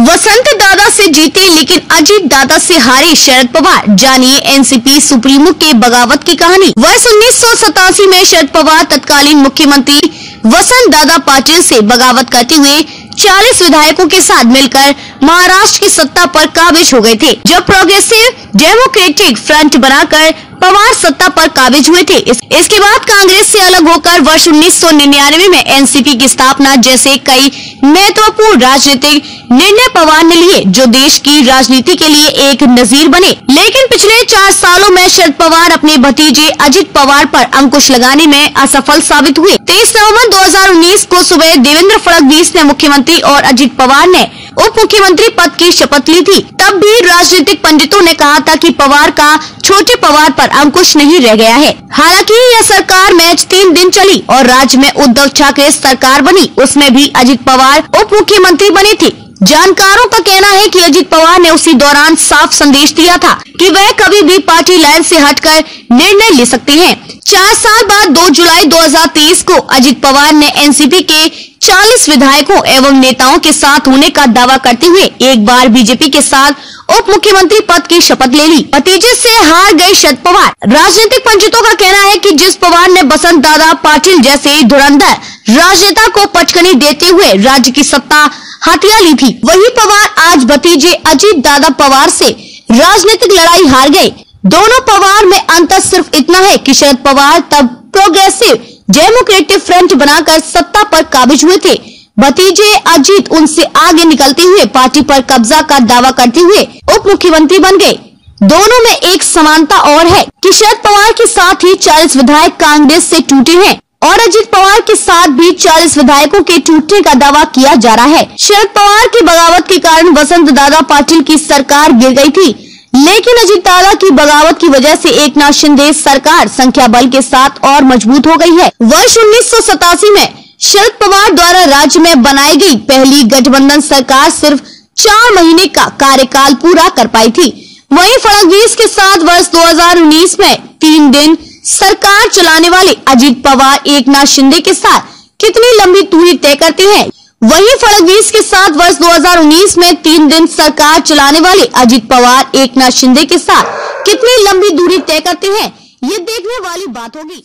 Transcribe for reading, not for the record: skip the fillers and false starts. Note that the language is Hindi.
वसंत दादा से जीते लेकिन अजीत दादा से हारे शरद पवार। जानिए एनसीपी सुप्रीमो के बगावत की कहानी। वर्ष 1987 में शरद पवार तत्कालीन मुख्यमंत्री वसंत दादा पाटिल से बगावत करते हुए 40 विधायकों के साथ मिलकर महाराष्ट्र की सत्ता पर काबिज हो गए थे। जब प्रोग्रेसिव डेमोक्रेटिक फ्रंट बनाकर पवार सत्ता पर काबिज हुए थे। इसके बाद कांग्रेस से अलग होकर वर्ष 1999 में एनसीपी की स्थापना जैसे कई महत्वपूर्ण राजनीतिक निर्णय पवार ने लिए, जो देश की राजनीति के लिए एक नजीर बने। लेकिन पिछले 4 सालों में शरद पवार अपने भतीजे अजित पवार पर अंकुश लगाने में असफल साबित हुए। 23 नवंबर 2019 को सुबह देवेंद्र फडणवीस ने मुख्यमंत्री और अजित पवार ने उप मुख्यमंत्री पद की शपथ ली थी। तब भी राजनीतिक पंडितों ने कहा था कि पवार का छोटे पवार पर अंकुश नहीं रह गया है। हालांकि यह सरकार मैच 3 दिन चली और राज्य में उद्धव ठाकरे सरकार बनी, उसमें भी अजित पवार उप मुख्यमंत्री बने थे। जानकारों का कहना है कि अजित पवार ने उसी दौरान साफ संदेश दिया था कि वह कभी भी पार्टी लाइन से हटकर निर्णय ले सकते हैं। 4 साल बाद 2 जुलाई 2023 को अजित पवार ने एनसीपी के 40 विधायकों एवं नेताओं के साथ होने का दावा करते हुए एक बार बीजेपी के साथ उप मुख्यमंत्री पद की शपथ ले ली। भतीजे से हार गए शरद पवार। राजनीतिक पंडितों का कहना है कि जिस पवार ने वसंत दादा पाटिल जैसे धुरंधर राजनेता को पचकनी देते हुए राज्य की सत्ता हथिया ली थी, वही पवार आज भतीजे अजित दादा पवार से राजनीतिक लड़ाई हार गए। दोनों पवार में अंतर सिर्फ इतना है कि शरद पवार तब प्रोग्रेसिव डेमोक्रेटिक फ्रंट बनाकर सत्ता पर काबिज हुए थे। भतीजे अजीत उनसे आगे निकलते हुए पार्टी पर कब्जा का दावा करते हुए उप मुख्यमंत्री बन गए। दोनों में एक समानता और है कि शरद पवार के साथ ही 40 विधायक कांग्रेस से टूटे हैं और अजित पवार के साथ भी 40 विधायकों के टूटने का दावा किया जा रहा है। शरद पवार की बगावत के कारण वसंत दादा पाटिल की सरकार गिर गई थी, लेकिन अजित दादा की बगावत की वजह से एकनाथ शिंदे सरकार संख्या बल के साथ और मजबूत हो गई है। वर्ष 1987 में शरद पवार द्वारा राज्य में बनाई गई पहली गठबंधन सरकार सिर्फ 4 महीने का कार्यकाल पूरा कर पाई थी। वहीं फडणवीस के साथ वर्ष 2019 में 3 दिन सरकार चलाने वाले अजित पवार एकनाथ शिंदे के साथ कितनी लंबी दूरी तय करते हैं। वहीं फडणवीस के साथ वर्ष 2019 में 3 दिन सरकार चलाने वाले अजित पवार एकनाथ शिंदे के साथ कितनी लंबी दूरी तय करते हैं, ये देखने वाली बात होगी।